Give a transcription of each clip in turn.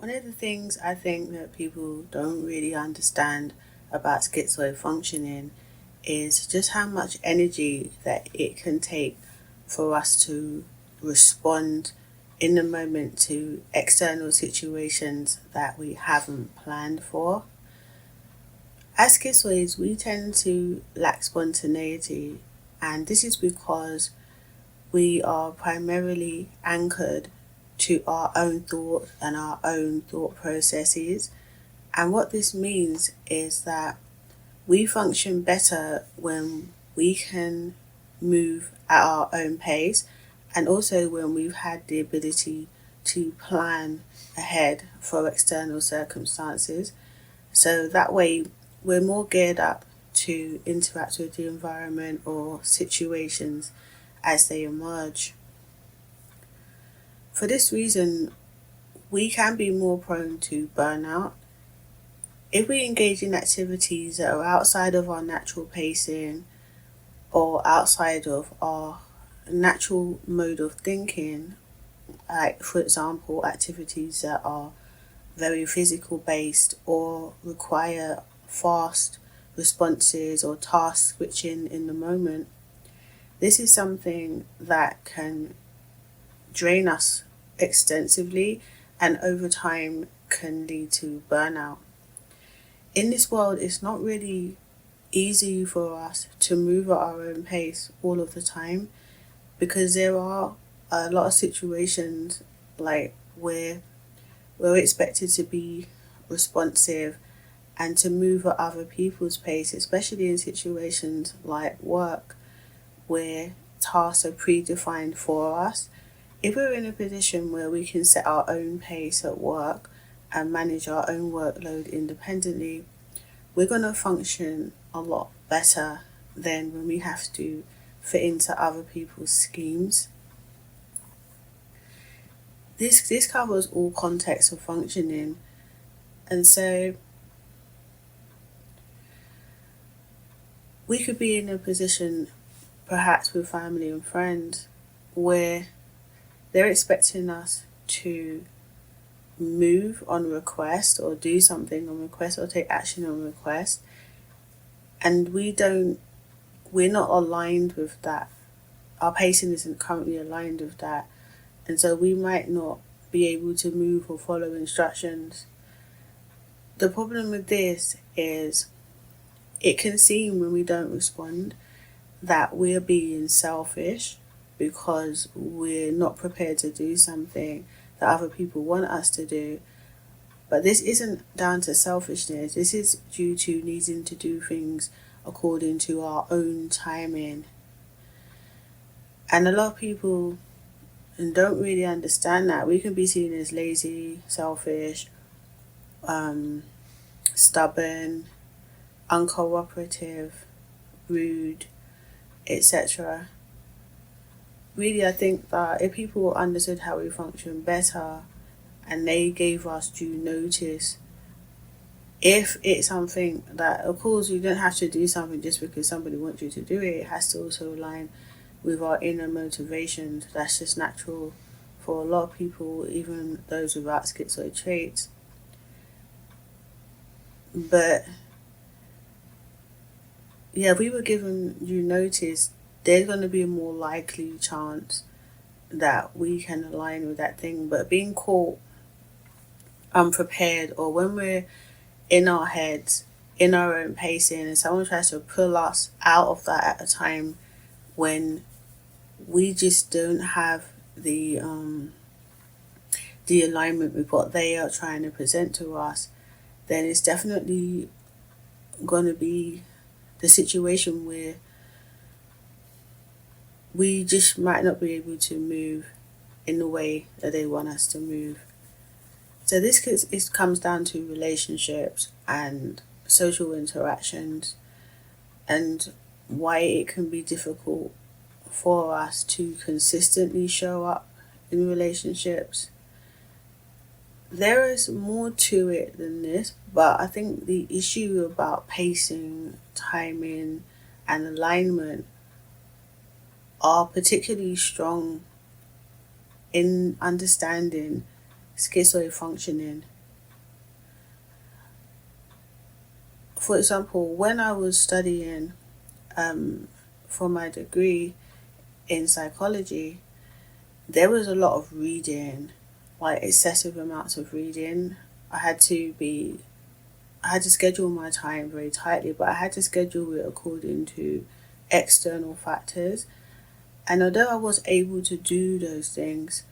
One of the things I think that people don't really understand about schizoid functioning is just how much energy that it can take for us to respond in the moment to external situations that we haven't planned for. As schizoids, we tend to lack spontaneity, and this is because we are primarily anchored to our own thought and our own thought processes. And what this means is that we function better when we can move at our own pace, and also when we've had the ability to plan ahead for external circumstances. So that way, we're more geared up to interact with the environment or situations as they emerge. For this reason, we can be more prone to burnout if we engage in activities that are outside of our natural pacing or outside of our natural mode of thinking. Like, for example, activities that are very physical based or require fast responses or task switching in the moment. This is something that can drain us extensively and over time can lead to burnout. In this world, it's not really easy for us to move at our own pace all of the time, because there are a lot of situations like where we're expected to be responsive and to move at other people's pace, especially in situations like work where tasks are predefined for us. If we're in a position where we can set our own pace at work and manage our own workload independently, we're going to function a lot better than when we have to fit into other people's schemes. This covers all contexts of functioning, and so we could be in a position, perhaps with family and friends, where they're expecting us to move on request or do something on request or take action on request, and we're not aligned with that. Our pacing isn't currently aligned with that, and so we might not be able to move or follow instructions. The problem with this is it can seem, when we don't respond, that we're being selfish because we're not prepared to do something that other people want us to do. But this isn't down to selfishness. This is due to needing to do things according to our own timing. And a lot of people don't really understand that. We can be seen as lazy, selfish, stubborn, uncooperative, rude, etc. Really, I think that if people understood how we function better and they gave us due notice, if it's something that, of course, you don't have to do something just because somebody wants you to do it. It has to also align with our inner motivations. That's just natural for a lot of people, even those without schizoid traits. But yeah, if we were given due notice, there's going to be a more likely chance that we can align with that thing. But being caught unprepared, or when we're in our heads, in our own pacing, and someone tries to pull us out of that at a time when we just don't have the alignment with what they are trying to present to us, then it's definitely going to be the situation where we just might not be able to move in the way that they want us to move. So this comes down to relationships and social interactions, and why it can be difficult for us to consistently show up in relationships. There is more to it than this, but I think the issue about pacing, timing, and alignment are particularly strong in understanding schizoid functioning. For example, when I was studying for my degree in psychology, there was a lot of reading, like excessive amounts of reading. I had to be I had to schedule my time very tightly, but I had to schedule it according to external factors. And although I was able to do those things,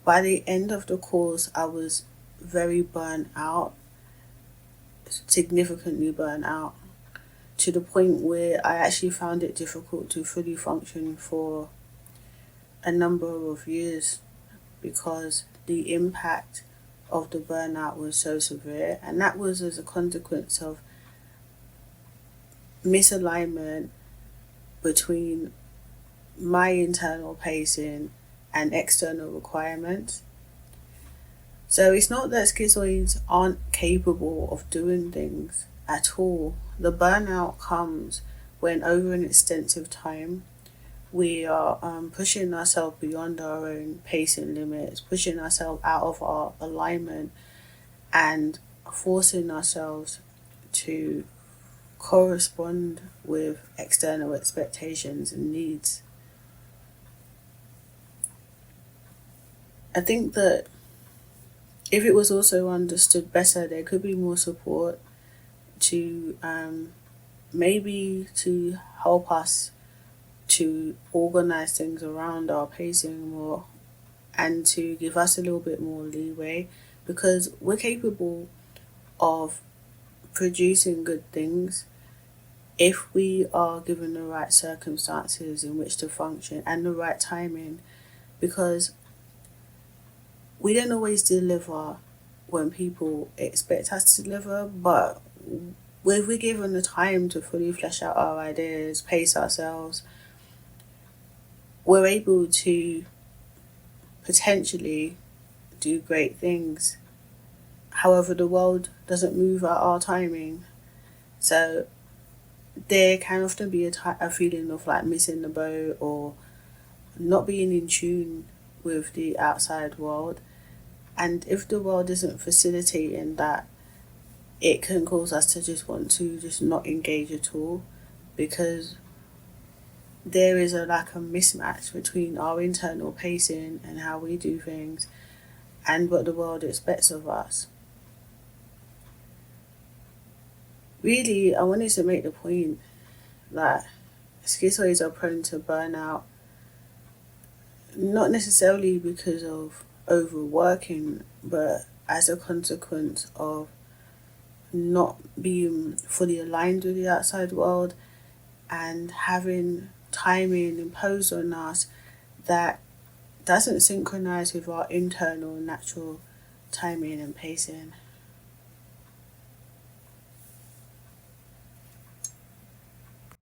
by the end of the course, I was very burnt out, significantly burnt out, to the point where I actually found it difficult to fully function for a number of years because the impact of the burnout was so severe, and that was as a consequence of misalignment between my internal pacing and external requirements. So it's not that schizoids aren't capable of doing things at all. The burnout comes when, over an extensive time, we are pushing ourselves beyond our own pacing limits, pushing ourselves out of our alignment, and forcing ourselves to correspond with external expectations and needs. I think that if it was also understood better, there could be more support to maybe to help us to organize things around our pacing more and to give us a little bit more leeway, because we're capable of producing good things if we are given the right circumstances in which to function and the right timing, because we don't always deliver when people expect us to deliver, but if we're given the time to fully flesh out our ideas, pace ourselves, we're able to potentially do great things. However, the world doesn't move at our timing. So there can often be a feeling of like missing the boat or not being in tune with the outside world. And if the world isn't facilitating that, it can cause us to just want to just not engage at all, because there is a lack of mismatch between our internal pacing and how we do things and what the world expects of us. Really, I wanted to make the point that schizoids are prone to burnout, not necessarily because of overworking, but as a consequence of not being fully aligned with the outside world and having timing imposed on us that doesn't synchronize with our internal natural timing and pacing.